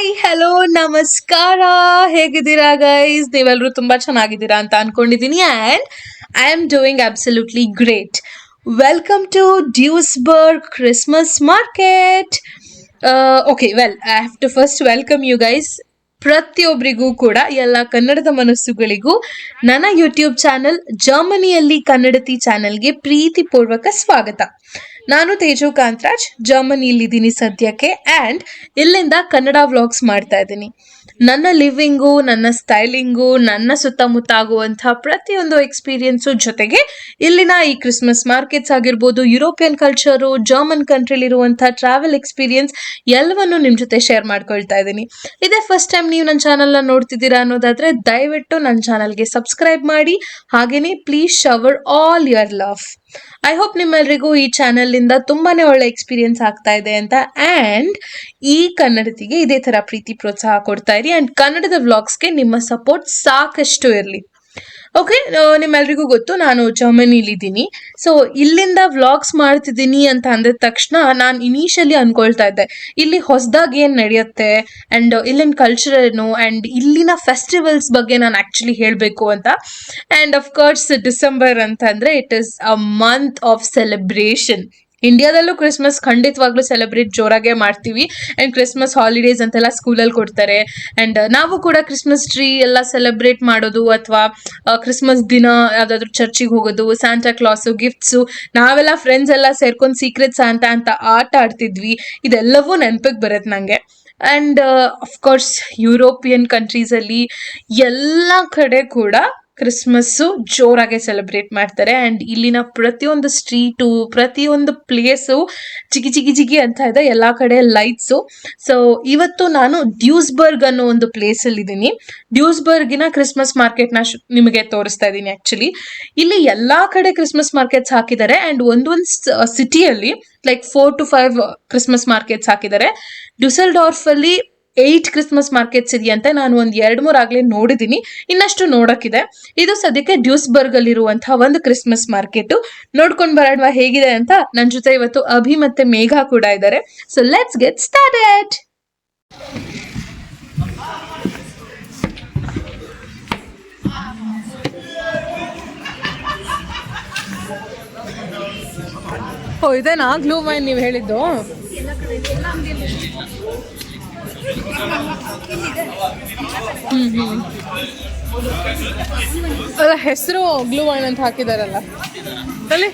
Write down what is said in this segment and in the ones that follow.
Hi hello ನಮಸ್ಕಾರ. ಹೇಗಿದ್ದೀರಾ guys? ನೀವೆಲ್ಲರೂ ತುಂಬಾ ಚೆನ್ನಾಗಿದ್ದೀರಾ ಅಂತ ಅನ್ಕೊಂಡಿದ್ದೀನಿ and I am doing absolutely great. Welcome to Duisburg Christmas market. Okay well I have to first welcome you guys. ಪ್ರತಿಯೊಬ್ಬರಿಗೂ ಕೂಡ ಎಲ್ಲ ಕನ್ನಡದ ಮನಸ್ಸುಗಳಿಗೂ ನನ್ನ ಯೂಟ್ಯೂಬ್ ಚಾನಲ್ ಜರ್ಮನಿಯಲ್ಲಿ ಕನ್ನಡತಿ ಚಾನಲ್ಗೆ ಪ್ರೀತಿಪೂರ್ವಕ ಸ್ವಾಗತ. ನಾನು ತೇಜು ಕಾಂತರಾಜ್, ಜರ್ಮನಿಯಲ್ಲಿದ್ದೀನಿ ಸದ್ಯಕ್ಕೆ ಆ್ಯಂಡ್ ಇಲ್ಲಿಂದ ಕನ್ನಡ ವ್ಲಾಗ್ಸ್ ಮಾಡ್ತಾ ಇದ್ದೀನಿ. ನನ್ನ ಲಿವಿಂಗು, ನನ್ನ ಸ್ಟೈಲಿಂಗು, ನನ್ನ ಸುತ್ತಮುತ್ತ ಆಗುವಂಥ ಪ್ರತಿಯೊಂದು ಎಕ್ಸ್ಪೀರಿಯನ್ಸು ಜೊತೆಗೆ ಇಲ್ಲಿನ ಈ ಕ್ರಿಸ್ಮಸ್ ಮಾರ್ಕೆಟ್ಸ್ ಆಗಿರ್ಬೋದು, ಯುರೋಪಿಯನ್ ಕಲ್ಚರು, ಜರ್ಮನ್ ಕಂಟ್ರಿಲಿರುವಂಥ ಟ್ರಾವೆಲ್ ಎಕ್ಸ್ಪೀರಿಯನ್ಸ್ ಎಲ್ಲವನ್ನು ನಿಮ್ಮ ಜೊತೆ ಶೇರ್ ಮಾಡ್ಕೊಳ್ತಾ ಇದ್ದೀನಿ. ಇದೇ ಫಸ್ಟ್ ಟೈಮ್ ನೀವು ನನ್ನ ಚಾನಲ್ನ ನೋಡ್ತಿದ್ದೀರಾ ಅನ್ನೋದಾದರೆ ದಯವಿಟ್ಟು ನನ್ನ ಚಾನಲ್ಗೆ ಸಬ್ಸ್ಕ್ರೈಬ್ ಮಾಡಿ, ಹಾಗೆಯೇ please shower all your love. I hope ನಿಮ್ಮೆಲ್ಲರಿಗೂ ಈ ಚಾನಲಿಂದ ತುಂಬಾನೇ ಒಳ್ಳೆ ಎಕ್ಸ್ಪೀರಿಯನ್ಸ್ ಆಗ್ತಾ ಇದೆ ಅಂತ. ಆ್ಯಂಡ್ ಈ ಕನ್ನಡತಿಗೆ ಇದೇ ಥರ ಪ್ರೀತಿ ಪ್ರೋತ್ಸಾಹ ಕೊಡ್ತಾ ಇರಿ ಆ್ಯಂಡ್ ಕನ್ನಡದ ವ್ಲಾಗ್ಸ್ಗೆ ನಿಮ್ಮ ಸಪೋರ್ಟ್ ಸಾಕಷ್ಟು ಇರಲಿ. ಓಕೆ, ನಿಮ್ಮೆಲ್ರಿಗೂ ಗೊತ್ತು ನಾನು ಜರ್ಮನಿಲಿದ್ದೀನಿ. ಸೊ ಇಲ್ಲಿಂದ ವ್ಲಾಗ್ಸ್ ಮಾಡ್ತಿದ್ದೀನಿ ಅಂತ ಅಂದಿದ ತಕ್ಷಣ ನಾನು ಇನಿಷಿಯಲಿ ಅಂದ್ಕೊಳ್ತಾ ಇದ್ದೆ ಇಲ್ಲಿ ಹೊಸದಾಗಿ ಏನು ನಡೆಯುತ್ತೆ ಆ್ಯಂಡ್ ಇಲ್ಲಿನ ಕಲ್ಚರ್ ಏನು ಆ್ಯಂಡ್ ಇಲ್ಲಿನ ಫೆಸ್ಟಿವಲ್ಸ್ ಬಗ್ಗೆ ನಾನು ಆ್ಯಕ್ಚುಲಿ ಹೇಳಬೇಕು ಅಂತ. ಆ್ಯಂಡ್ ಅಫ್ಕೋರ್ಸ್ ಡಿಸೆಂಬರ್ ಅಂತಂದರೆ it is a month of celebration. ಇಂಡಿಯಾದಲ್ಲೂ ಕ್ರಿಸ್ಮಸ್ ಖಂಡಿತವಾಗ್ಲೂ ಸೆಲೆಬ್ರೇಟ್ ಜೋರಾಗೆ ಮಾಡ್ತೀವಿ ಆ್ಯಂಡ್ ಕ್ರಿಸ್ಮಸ್ ಹಾಲಿಡೇಸ್ ಅಂತೆಲ್ಲ ಸ್ಕೂಲಲ್ಲಿ ಕೊಡ್ತಾರೆ. ಆ್ಯಂಡ್ ನಾವು ಕೂಡ ಕ್ರಿಸ್ಮಸ್ ಟ್ರೀ ಎಲ್ಲ ಸೆಲೆಬ್ರೇಟ್ ಮಾಡೋದು ಅಥವಾ ಕ್ರಿಸ್ಮಸ್ ದಿನ ಯಾವುದಾದ್ರೂ ಚರ್ಚಿಗೆ ಹೋಗೋದು, ಸ್ಯಾಂಟಾ ಕ್ಲಾಸು, ಗಿಫ್ಟ್ಸು, ನಾವೆಲ್ಲ ಫ್ರೆಂಡ್ಸ್ ಎಲ್ಲ ಸೇರ್ಕೊಂಡು ಸೀಕ್ರೆಟ್ ಸ್ಯಾಂಟಾ ಅಂತ ಆಟ ಆಡ್ತಿದ್ವಿ. ಇದೆಲ್ಲವೂ ನೆನಪಿಗೆ ಬರುತ್ತೆ ನನಗೆ. ಆ್ಯಂಡ್ ಅಫ್ಕೋರ್ಸ್ ಯುರೋಪಿಯನ್ ಕಂಟ್ರೀಸಲ್ಲಿ ಎಲ್ಲ ಕಡೆ ಕೂಡ ಕ್ರಿಸ್ಮಸ್ಸು ಜೋರಾಗೆ ಸೆಲೆಬ್ರೇಟ್ ಮಾಡ್ತಾರೆ. ಆ್ಯಂಡ್ ಇಲ್ಲಿನ ಪ್ರತಿಯೊಂದು ಸ್ಟ್ರೀಟು, ಪ್ರತಿಯೊಂದು ಪ್ಲೇಸು ಜಿಗಿ ಜಿಗಿ ಜಿಗಿ ಅಂತ ಇದೆ, ಎಲ್ಲ ಕಡೆ ಲೈಟ್ಸು. ಸೊ ಇವತ್ತು ನಾನು ಡ್ಯೂಸ್ಬರ್ಗ್ ಅನ್ನೋ ಒಂದು ಪ್ಲೇಸಲ್ಲಿದ್ದೀನಿ. ಡ್ಯೂಸ್ಬರ್ಗಿನ ಕ್ರಿಸ್ಮಸ್ ಮಾರ್ಕೆಟ್ನ ನಿಮಗೆ ತೋರಿಸ್ತಾ ಇದ್ದೀನಿ. ಆ್ಯಕ್ಚುಲಿ ಇಲ್ಲಿ ಎಲ್ಲ ಕಡೆ ಕ್ರಿಸ್ಮಸ್ ಮಾರ್ಕೆಟ್ಸ್ ಹಾಕಿದ್ದಾರೆ ಆ್ಯಂಡ್ ಒಂದೊಂದು ಸಿಟಿಯಲ್ಲಿ ಲೈಕ್ 4 to 5 ಕ್ರಿಸ್ಮಸ್ ಮಾರ್ಕೆಟ್ಸ್ ಹಾಕಿದ್ದಾರೆ. ಡ್ಯುಸೆಲ್ಡಾರ್ಫಲ್ಲಿ 8 ಕ್ರಿಸ್ಮಸ್ ಮಾರ್ಕೆಟ್ಸ್ ಇದೆಯಂತೆ. ನಾನು ಒಂದು 2-3 ಆಗಲೇ ನೋಡಿದ್ದೀನಿ, ಇನ್ನಷ್ಟು ನೋಡೋಕ್ಕಿದೆ. ಇದು ಸದ್ಯಕ್ಕೆ ಡ್ಯೂಸ್ಬರ್ಗಲ್ಲಿರುವಂತಹ ಒಂದು ಕ್ರಿಸ್ಮಸ್ ಮಾರ್ಕೆಟು. ನೋಡ್ಕೊಂಡು ಬರೋಣ ಹೇಗಿದೆ ಅಂತ. ನನ್ನ ಜೊತೆ ಇವತ್ತು ಅಭಿ ಮತ್ತು ಮೇಘ ಕೂಡ ಇದ್ದಾರೆ. So let's get started. ಓ ಇದೇನಾ ಗ್ಲೂ ವೈನ್ ನೀವು ಹೇಳಿದ್ದು? ಅಲ್ಲ ಹೆಸರು ಗ್ಲೂ ವೈನ್ ಅಂತ ಹಾಕಿದಾರಲ್ಲ ಅಲ್ಲಿ.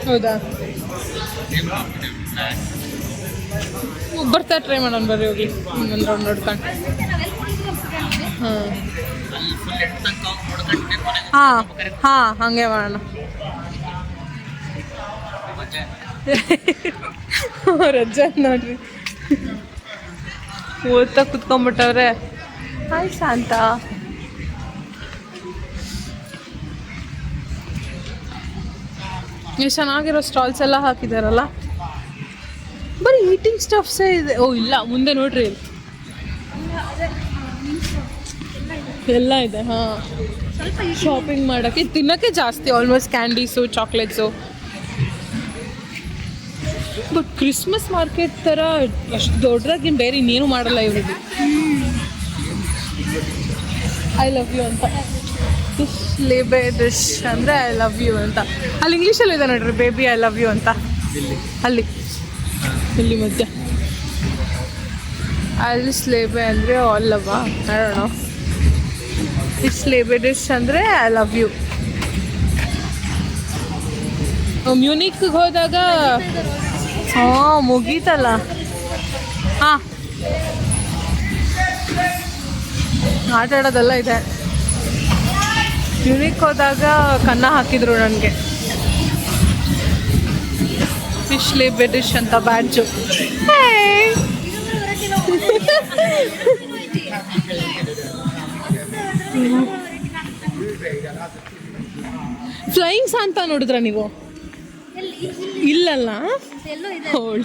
ಹೌದಾ, ಬರ್ತಾ ಟ್ರೈ ಮಾಡೋಣ ಬರ್ರಿ, ಹೋಗಿ ಒಂದು ರೌಂಡ್ ನೋಡ್ಕೊಂಡು. ಹಾಂ ಹಾಗೆ ಮಾಡೋಣ. ರಜೆ ನೋಡ್ರಿ ಓದ್ತಾ ಕುತ್ಕೊಂಡ್ಬಿಟ್ಟವ್ರೆ. ಹಾಯ್ ಶಾಂತ. ಎಷ್ಟು ಚೆನ್ನಾಗಿರೋ ಸ್ಟಾಲ್ಸ್ ಎಲ್ಲ ಹಾಕಿದಾರಲ್ಲ. ಬರೀ ಈಟಿಂಗ್ ಸ್ಟಫ್ಸೇ ಇದೆ. ಓ ಇಲ್ಲ, ಮುಂದೆ ನೋಡ್ರಿ ಎಲ್ಲ ಇದೆ. ಹಾಂ, ಶಾಪಿಂಗ್ ಮಾಡೋಕ್ಕೆ, ತಿನ್ನೋಕ್ಕೆ ಜಾಸ್ತಿ, almost candies, chocolates. But Christmas market ಥರ ಅಷ್ಟು ದೊಡ್ಡದಾಗಿ ಬೇರೆ ಇನ್ನೇನು ಮಾಡಲ್ಲ ಇವ್ರಿಗೆ. ಐ ಲವ್ ಯು ಅಂತ ಡಿಶ್, ಲೇಬೆ ಡಿಶ್ ಅಂದರೆ ಐ ಲವ್ ಯು ಅಂತ. ಅಲ್ಲಿ ಇಂಗ್ಲೀಷಲ್ಲಿ ಇದೆ ನೋಡ್ರಿ, ಬೇಬಿ ಐ ಲವ್ ಯು ಅಂತ. ಅಲ್ಲಿ ಇಲ್ಲಿ ಮಧ್ಯ ಅಲ್ಲಿ ಸ್ಲೇಬೆ ಅಂದರೆ ಅಲ್ಲವಾ, ನೋಡೋಣ. ಡಿಶ್ ಲೇಬೆ ಡಿಶ್ ಅಂದರೆ ಐ ಲವ್ ಯು. ಮ್ಯೂನಿಕ್ಗೆ ಹೋದಾಗ ಹಾಂ ಮುಗೀತಲ್ಲ. ಹಾಂ, ಆಟ ಆಡೋದೆಲ್ಲ ಇದೆ. ಮ್ಯೂನಿಕ್ ಹೋದಾಗ ಕನ್ನ ಹಾಕಿದ್ರು ನನಗೆ, ಫಿಶ್ ಲೇಬೆ ಡಿಶ್ ಅಂತ ಬ್ಯಾಡ್ಜು. ಫ್ಲೈಯಿಂಗ್ ಸಾಂತ ನೋಡಿದ್ರ ನೀವು? ಇಲ್ಲಲ್ಲ,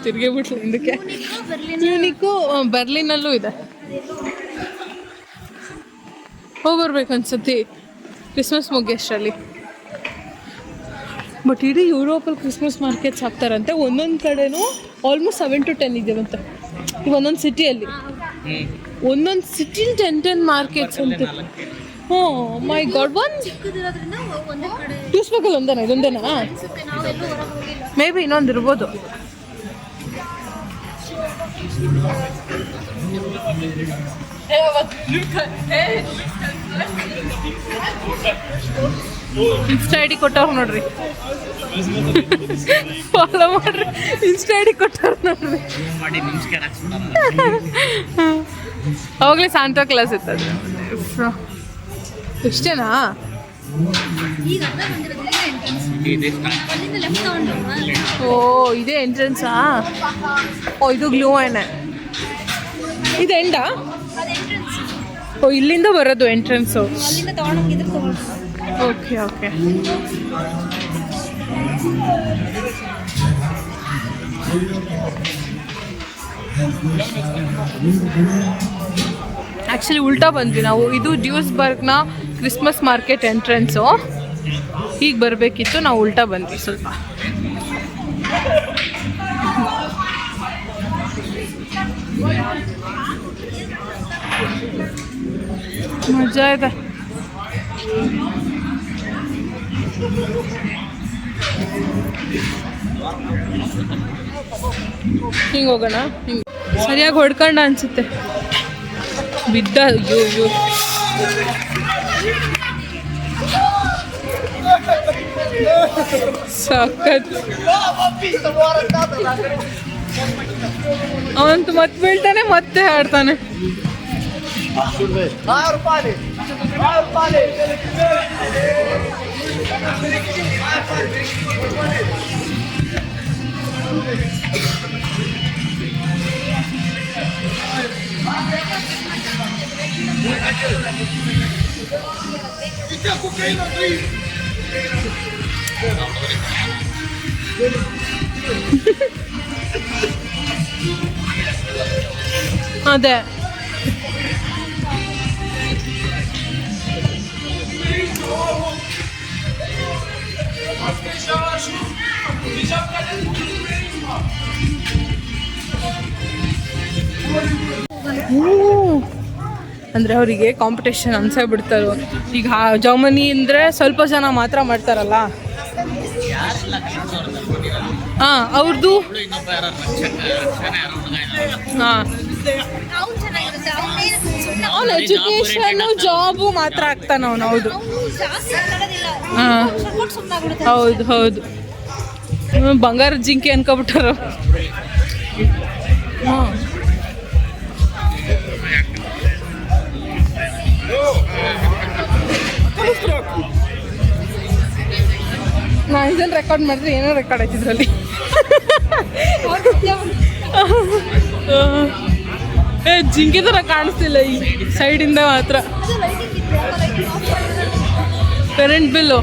ತಿರ್ಗೇ ಬಿಟ್ಲು ಹಿಂದಕ್ಕೆ. ಮ್ಯೂನಿಕ್ಕು ಬರ್ಲಿನಲ್ಲೂ ಇದೆ. ಹೋಗ್ಬರ್ಬೇಕು ಅನ್ಸತಿ ಕ್ರಿಸ್ಮಸ್ ಮುಗಿಯಷ್ಟರಲ್ಲಿ. ಬಟ್ ಇಡೀ ಯುರೋಪಲ್ಲಿ ಕ್ರಿಸ್ಮಸ್ ಮಾರ್ಕೆಟ್ಸ್ ಹಾಕ್ತಾರಂತೆ. ಒಂದೊಂದು ಕಡೆನೂ ಆಲ್ಮೋಸ್ಟ್ 7 to 10 ಇದೆವಂತೆ. ಈಗ ಒಂದೊಂದು ಸಿಟಿಯಲ್ಲಿ ಒಂದೊಂದು ಸಿಟಿಲಿ 10 ಮಾರ್ಕೆಟ್ಸ್ ಅಂತ. ಹ್ಞೂ ಮೈ ಗಾಡ್. ಟ್ಯೂಸ್ಬೇಕಲ್ಲಿ ಒಂದೇನಾ ಇದೊಂದೇನಾ? ಮೇ ಬಿ ಇನ್ನೊಂದು ಇರ್ಬೋದು. ಇನ್ಸ್ಟಾ ಐ ಡಿ ಕೊಟ್ಟವ್ರು ನೋಡ್ರಿ, ಫಾಲೋ ಮಾಡ್ರಿ. ಇನ್ಸ್ಟಾ ಐ ಡಿ ಕೊಟ್ಟವ್ರು ನೋಡ್ರಿ. ಅವಾಗಲೇ ಸಾಂತಾ ಕ್ಲಾಸ್ ಇರ್ತದೆ. ಇಷ್ಟೇನಾ? ಓ ಇದೇ ಎಂಟ್ರೆನ್ಸಾ? ಓ ಇದು ಗ್ಲೂ ಏನೇ ಇದು ಎಂಡಾ? ಓ ಇಲ್ಲಿಂದ ಬರೋದು ಎಂಟ್ರೆನ್ಸು. Okay okay. ಆ್ಯಕ್ಚುಲಿ ಉಲ್ಟಾ ಬಂದ್ವಿ ನಾವು. ಇದು ಡ್ಯೂಸ್ಬರ್ಗ್ನ ಕ್ರಿಸ್ಮಸ್ ಮಾರ್ಕೆಟ್ ಎಂಟ್ರೆನ್ಸು. ಈಗ ಬರಬೇಕಿತ್ತು, ನಾವು ಉಲ್ಟಾ ಬಂದ್ವಿ ಸ್ವಲ್ಪ. ಮಜಾ ಇದೆ. ಹಿಂಗೆ ಹೋಗೋಣ. ಹಿಂಗೆ ಸರಿಯಾಗಿ ಹೊಡ್ಕೊಂಡ ಅನ್ಸುತ್ತೆ. ಬಿದ್ದ ಅಯ್ಯೋ ಸಖತ್. ಅವಂತೂ ಮತ್ತೆ ಬೀಳ್ತಾನೆ ಮತ್ತೆ ಆಡ್ತಾನೆ. ಅದೇ ಅಂದರೆ ಅವರಿಗೆ ಕಾಂಪಿಟೇಷನ್ ಅನ್ಸೇ ಬಿಡ್ತಾರೋ. ಈಗ ಜರ್ಮನಿ ಅಂದರೆ ಸ್ವಲ್ಪ ಜನ ಮಾತ್ರ ಮಾಡ್ತಾರಲ್ಲ. ಹಾಂ ಅವ್ರದ್ದು ಹಾಂ ಅವನು ಎಜುಕೇಷನ್ನು ಜಾಬು ಮಾತ್ರ ಆಗ್ತಾನೆ ಅವನು. ಹೌದು ಹಾಂ ಹೌದು ಹೌದು. ಬಂಗಾರದ ಜಿಂಕೆ ಅನ್ಕೊಬಿಟ್ಟಾರ. ಹಾಂ ನಾನು ಇದನ್ನು ರೆಕಾರ್ಡ್ ಮಾಡಿದ್ರೆ ಏನೋ ರೆಕಾರ್ಡ್ ಆಯ್ತಿದ್ರಲ್ಲಿ. ಜಿಂಕೆ ಥರ ಕಾಣಿಸ್ತಿಲ್ಲ ಈ ಸೈಡಿಂದ ಮಾತ್ರ. ಕರೆಂಟ್ ಬಿಲ್ಲು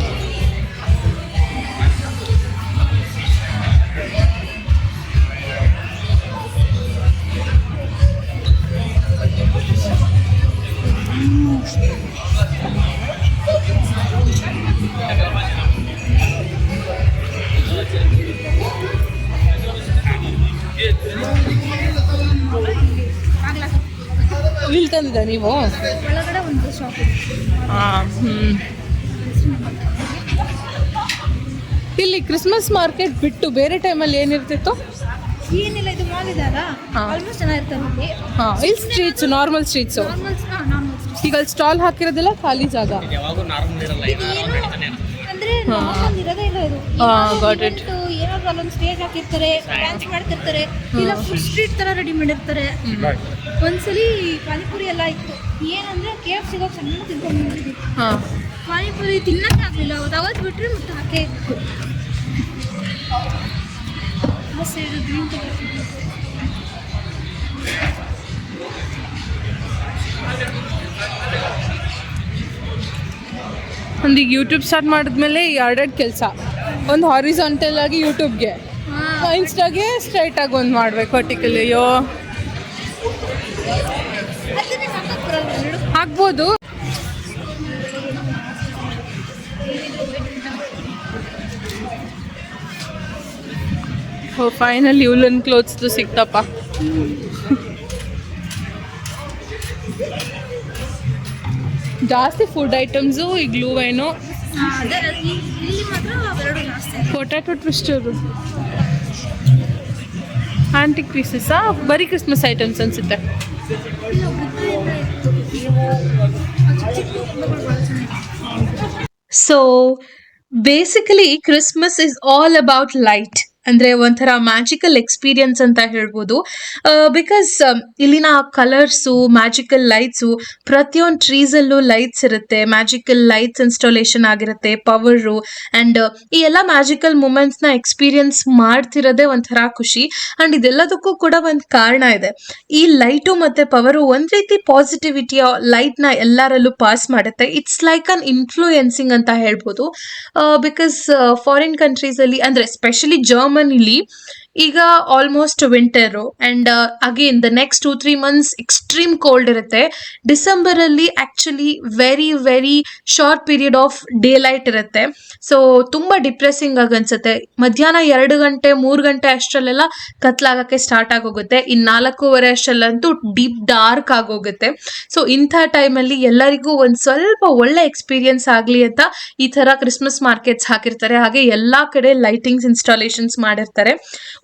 ಇಲ್ಲಿ ತಂದಿದ್ದ ನೀವು? ಹಾಂ ಇಲ್ಲಿ ಕ್ರಿಸ್ಮಸ್ ಮಾರ್ಕೆಟ್ ಬಿಟ್ಟು ಬೇರೆ ಟೈಮಲ್ಲಿ ಏನಿರ್ತಿತ್ತು? ಏನಿಲ್ಲ, ಇದು ಮಾಲ್ ಇದೆಯಲ್ಲ ಆಲ್ಮೋಸ್ಟ್ ಚೆನ್ನಾಗಿರ್ತಾರೆ. ಹಾಂ ಇಲ್ಲಿ ಸ್ಟ್ರೀಟ್ಸು, ನಾರ್ಮಲ್ ಸ್ಟ್ರೀಟ್ಸು. ಈಗ ಅಲ್ಲಿ ಸ್ಟಾಲ್ ಹಾಕಿರೋದಿಲ್ಲ, ಖಾಲಿ ಜಾಗ. ಅಂದ್ರೆ ಇರೋದೇ ಇಲ್ಲ ಇದು. ಏನಾದ್ರು ಅಲ್ಲೊಂದು ಸ್ಟೇಜ್ ಹಾಕಿರ್ತಾರೆ, ಡ್ಯಾನ್ಸ್ ಮಾಡ್ತಿರ್ತಾರೆ, ಇಲ್ಲ ಫುಡ್ ಸ್ಟ್ರೀಟ್ ತರ ರೆಡಿ ಮಾಡಿರ್ತಾರೆ. ಒಂದ್ಸಲಿ ಪಾನಿಪುರಿ ಎಲ್ಲ ಇತ್ತು. ಏನಂದ್ರೆ KFC ಸಿಗೋ ಚೆನ್ನಾಗಿ ತಿನ್ಕೊಂಡಿದ್ವಿ. ಪಾನಿಪುರಿ ತಿನ್ನಕ್ಕೆ ಆಗ್ಲಿಲ್ಲ. ಅವತ್ತು ಬಿಟ್ರೆ ಮತ್ತೆ ಹಾಕೇ ಇತ್ತು. ಗ್ರೀನ್ ಒಂದೀಗ ಯೂಟ್ಯೂಬ್ ಸ್ಟಾರ್ಟ್ ಮಾಡಿದ್ಮೇಲೆ ಎರಡೆರಡು ಕೆಲಸ. ಒಂದು ಹಾರಿಜಾಂಟಲ್ ಆಗಿ ಯೂಟ್ಯೂಬ್ಗೆ, ಇನ್ಸ್ಟಾಗೆ ಸ್ಟ್ರೈಟಾಗಿ ಒಂದು ಮಾಡಬೇಕು ವರ್ಟಿಕಲ್. ಅಯ್ಯೋ ಹಾಕ್ಬೋದು. ಓ ಫೈನಲಿ ಉಲನ್ ಕ್ಲೋತ್ಸ್ದು ಸಿಕ್ತಪ್ಪ. ಜಾಸ್ತಿ ಫುಡ್ ಐಟಮ್ಸು ಈ ಗ್ಲೂ ವೈನು. ಅದೇ ಇಲ್ಲಿ ಮಾತ್ರ ಅವೆರಡು ಜಾಸ್ತಿ. ಪೊಟ್ಯಾಟೊ ಟ್ವಿಸ್ಟರು, ಆಂಟಿಕ್ ಪೀಸಸ್ಸಾ? ಬರೀ ಕ್ರಿಸ್ಮಸ್ ಐಟಮ್ಸ್ ಅನಿಸುತ್ತೆ. So basically Christmas is all about light. ಅಂದರೆ ಒಂಥರ ಮ್ಯಾಜಿಕಲ್ ಎಕ್ಸ್ಪೀರಿಯನ್ಸ್ ಅಂತ ಹೇಳ್ಬೋದು. ಬಿಕಾಸ್ ಇಲ್ಲಿನ ಕಲರ್ಸು, ಮ್ಯಾಜಿಕಲ್ ಲೈಟ್ಸು, ಪ್ರತಿಯೊಂದು ಟ್ರೀಸಲ್ಲೂ ಲೈಟ್ಸ್ ಇರುತ್ತೆ, ಮ್ಯಾಜಿಕಲ್ ಲೈಟ್ಸ್ ಇನ್ಸ್ಟಾಲೇಷನ್ ಆಗಿರುತ್ತೆ, ಪವರು ಆ್ಯಂಡ್ ಈ ಎಲ್ಲ ಮ್ಯಾಜಿಕಲ್ ಮೂಮೆಂಟ್ಸ್ನ ಎಕ್ಸ್ಪೀರಿಯನ್ಸ್ ಮಾಡ್ತಿರೋದೇ ಒಂಥರ ಖುಷಿ. ಆ್ಯಂಡ್ ಇದೆಲ್ಲದಕ್ಕೂ ಕೂಡ ಒಂದು ಕಾರಣ ಇದೆ. ಈ ಲೈಟು ಮತ್ತು ಪವರು ಒಂದು ರೀತಿ ಪಾಸಿಟಿವಿಟಿಯ ಲೈಟ್ನ ಎಲ್ಲರಲ್ಲೂ ಪಾಸ್ ಮಾಡುತ್ತೆ. ಇಟ್ಸ್ ಲೈಕ್ ಅನ್ ಇನ್ಫ್ಲೂಯೆನ್ಸಿಂಗ್ ಅಂತ ಹೇಳ್ಬೋದು. ಬಿಕಾಸ್ ಫಾರಿನ್ ಕಂಟ್ರೀಸಲ್ಲಿ ಅಂದರೆ ಸ್ಪೆಷಲಿ ಜರ್ಮನಿಲಿ ಈಗ almost winter and again the next 2-3 months extreme cold ಇರುತ್ತೆ. ಡಿಸೆಂಬರಲ್ಲಿ actually very short period of day light ಇರುತ್ತೆ. ಸೊ ತುಂಬ ಡಿಪ್ರೆಸಿಂಗ್ ಆಗಿ ಅನ್ಸುತ್ತೆ. ಮಧ್ಯಾಹ್ನ 2 ಗಂಟೆ 3 ಗಂಟೆ ಅಷ್ಟರಲ್ಲೆಲ್ಲ ಕತ್ಲಾಗಕ್ಕೆ ಸ್ಟಾರ್ಟ್ ಆಗೋಗುತ್ತೆ. ಇನ್ನು 4:15 ಅಷ್ಟರಲ್ಲಂತೂ ಡೀಪ್ ಡಾರ್ಕ್ ಆಗೋಗುತ್ತೆ. ಸೊ ಇಂಥ ಟೈಮಲ್ಲಿ ಎಲ್ಲರಿಗೂ ಒಂದು ಸ್ವಲ್ಪ ಒಳ್ಳೆ ಎಕ್ಸ್ಪೀರಿಯನ್ಸ್ ಆಗಲಿ ಅಂತ ಈ ಥರ ಕ್ರಿಸ್ಮಸ್ ಮಾರ್ಕೆಟ್ಸ್ ಹಾಕಿರ್ತಾರೆ. ಹಾಗೆ ಎಲ್ಲ ಕಡೆ ಲೈಟಿಂಗ್ಸ್ ಇನ್ಸ್ಟಾಲೇಷನ್ಸ್ ಮಾಡಿರ್ತಾರೆ.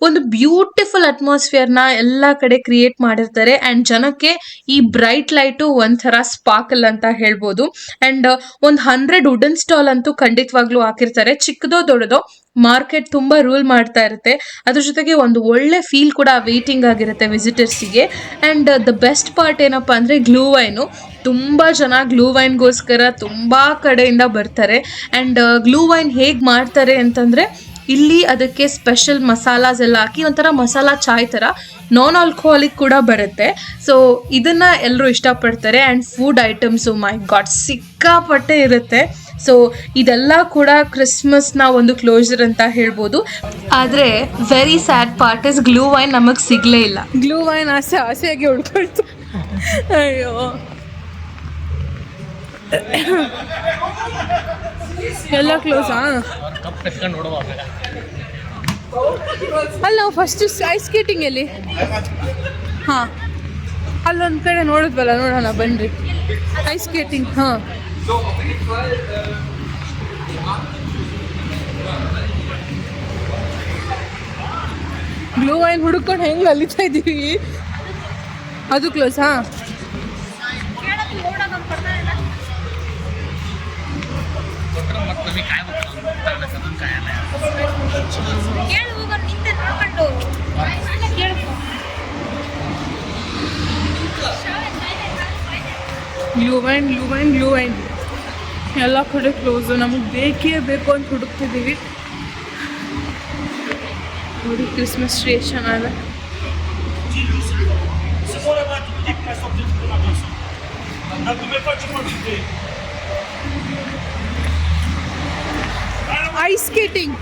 ಒಂದು ಬ್ಯೂಟಿಫುಲ್ ಅಟ್ಮಾಸ್ಫಿಯರ್ನ ಎಲ್ಲ ಕಡೆ ಕ್ರಿಯೇಟ್ ಮಾಡಿರ್ತಾರೆ. ಆ್ಯಂಡ್ ಜನಕ್ಕೆ ಈ ಬ್ರೈಟ್ ಲೈಟು ಒಂಥರ ಸ್ಪಾರ್ಕಲ್ ಅಂತ ಹೇಳ್ಬೋದು. ಆ್ಯಂಡ್ ಒಂದು 100 ವುಡನ್ ಸ್ಟಾಲ್ ಅಂತೂ ಖಂಡಿತವಾಗ್ಲೂ ಹಾಕಿರ್ತಾರೆ. ಚಿಕ್ಕದೋ ದೊಡ್ಡದೋ ಮಾರ್ಕೆಟ್ ತುಂಬ ರೂಲ್ ಮಾಡ್ತಾ ಇರುತ್ತೆ. ಅದ್ರ ಜೊತೆಗೆ ಒಂದು ಒಳ್ಳೆ ಫೀಲ್ ಕೂಡ ವೇಟಿಂಗ್ ಆಗಿರುತ್ತೆ ವಿಸಿಟರ್ಸಿಗೆ. ಆ್ಯಂಡ್ ದ ಬೆಸ್ಟ್ ಪಾರ್ಟ್ ಏನಪ್ಪ ಅಂದರೆ ಗ್ಲೂ ವೈನು. ತುಂಬ ಜನ ಗ್ಲೂ ವೈನ್ಗೋಸ್ಕರ ತುಂಬ ಕಡೆಯಿಂದ ಬರ್ತಾರೆ. ಆ್ಯಂಡ್ ಗ್ಲೂ ವೈನ್ ಹೇಗೆ ಮಾಡ್ತಾರೆ ಅಂತಂದರೆ ಇಲ್ಲಿ ಅದಕ್ಕೆ ಸ್ಪೆಷಲ್ ಮಸಾಲಾಸ್ ಎಲ್ಲ ಹಾಕಿ ಒಂಥರ ಮಸಾಲಾ ಚಾಯ್ ಥರ ನಾನ್ ಆಲ್ಕೋಹಾಲಿಕ್ ಕೂಡ ಬರುತ್ತೆ. ಸೊ ಇದನ್ನು ಎಲ್ಲರೂ ಇಷ್ಟಪಡ್ತಾರೆ. And food items my god ಸಿಕ್ಕಾಪಟ್ಟೆ ಇರುತ್ತೆ. ಸೊ ಇದೆಲ್ಲ ಕೂಡ ಕ್ರಿಸ್ಮಸ್ನ ಒಂದು ಕ್ಲೋಸರ್ ಅಂತ ಹೇಳ್ಬೋದು. ಆದರೆ very sad part is gluhwein ನಮಗೆ ಸಿಗಲೇ ಇಲ್ಲ. ಗ್ಲೂ ವೈನ್ ಆಸೆಯಾಗಿ ಹುಡ್ಕೊಳ್ತು. ಅಯ್ಯೋ ಎಲ್ಲ ಕ್ಲೋಸಾ? ಅಲ್ಲ ನಾವು ಫಸ್ಟ್ ಐಸ್ ಸ್ಕೇಟಿಂಗ್ ಎಲ್ಲಿ? ಹಾಂ ಅಲ್ಲೊಂದು ಕಡೆ ನೋಡಿದ್ವಲ್ಲ, ನೋಡೋಣ ಬನ್ನಿರಿ. Ice skating. ಹಾಂ ಗ್ಲೂ ವೈನ್ ಹುಡುಕೊಂಡು ಹೆಂಗೆ ಅಲಿತಾ ಇದ್ದೀವಿ. ಅದು ಕ್ಲೋಸ್. ಹಾಂ ಗ್ಲೂ ವೈನ್ ಎಲ್ಲ ಕಡೆ ಕ್ಲೋಸು. ನಮಗೆ ಬೇಕೇ ಬೇಕು ಅಂತ ಹುಡುಕ್ತಿದ್ದೀವಿ. ನೋಡಿ ಕ್ರಿಸ್ಮಸ್ ಟ್ರೀ ಎಷ್ಟು ಚೆನ್ನಾಗಿದೆ. Ice skating.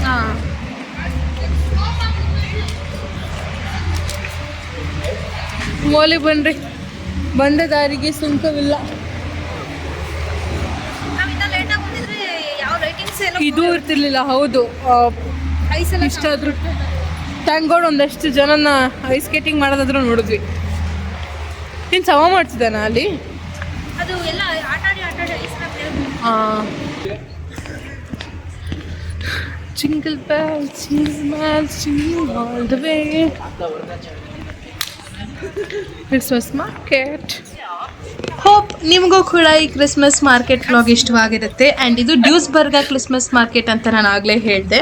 ಹಾಂ ಓಲಿ ಬನ್ನಿರಿ. ಬಂದ ದಾರಿಗೆ ಸುಂಕವಿಲ್ಲ. ಇದು ಇರ್ತಿರ್ಲಿಲ್ಲ. ಹೌದು, ಇಷ್ಟ ಆದರೂ ಥ್ಯಾಂಕ್ ಗಾಡ್ ಒಂದಷ್ಟು ಜನನ ಐಸ್ ಸ್ಕೇಟಿಂಗ್ ಮಾಡೋದಾದ್ರೂ ನೋಡಿದ್ವಿ. ಇನ್ನು ಸಮ ಮಾಡ್ತಿದ್ದಾನ ಅಲ್ಲಿ? ಅದು ಎಲ್ಲ ಆಟಾಡಿ ಹಾಂ. Jingle bells, jingle all the way. Christmas market. Hope ನಿಮಗೂ ಕೂಡ ಈ ಕ್ರಿಸ್ಮಸ್ ಮಾರ್ಕೆಟ್ ವ್ಲಾಗ್ ಇಷ್ಟವಾಗಿರುತ್ತೆ. ಆ್ಯಂಡ್ ಇದು ಡ್ಯೂಸ್ಬರ್ಗ ಕ್ರಿಸ್ಮಸ್ ಮಾರ್ಕೆಟ್ ಅಂತ ನಾನು ಆಗಲೇ ಹೇಳಿದೆ.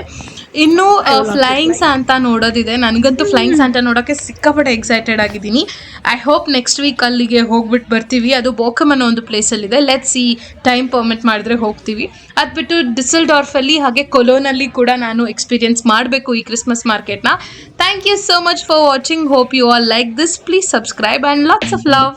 ಇನ್ನೂ ಫ್ಲೈಯಿಂಗ್ ಸಾಂತಾ ನೋಡೋದಿದೆ. ನನಗಂತೂ ಫ್ಲೈಯಿಂಗ್ ಸಾಂತಾ ನೋಡೋಕ್ಕೆ ಸಿಕ್ಕಾಪಟ್ಟೆ ಎಕ್ಸೈಟೆಡ್ ಆಗಿದ್ದೀನಿ. ಐ ಹೋಪ್ ನೆಕ್ಸ್ಟ್ ವೀಕ್ ಅಲ್ಲಿಗೆ ಹೋಗ್ಬಿಟ್ಟು ಬರ್ತೀವಿ. ಅದು ಬೋಕಮ್ ಅನ್ನೋ ಒಂದು ಪ್ಲೇಸಲ್ಲಿದೆ. ಲೆಟ್ಸ್ ಈ ಟೈಮ್ ಪರ್ಮಿಟ್ ಮಾಡಿದ್ರೆ ಹೋಗ್ತೀವಿ. ಅದು ಬಿಟ್ಟು ಡಿಸೆಲ್ಡಾರ್ಫಲ್ಲಿ ಹಾಗೆ ಕೊಲೋನಲ್ಲಿ ಕೂಡ ನಾನು ಎಕ್ಸ್ಪೀರಿಯನ್ಸ್ ಮಾಡಬೇಕು ಈ ಕ್ರಿಸ್ಮಸ್ ಮಾರ್ಕೆಟ್ನ. Thank you so much for watching. Hope you all like this. Please subscribe and lots of love.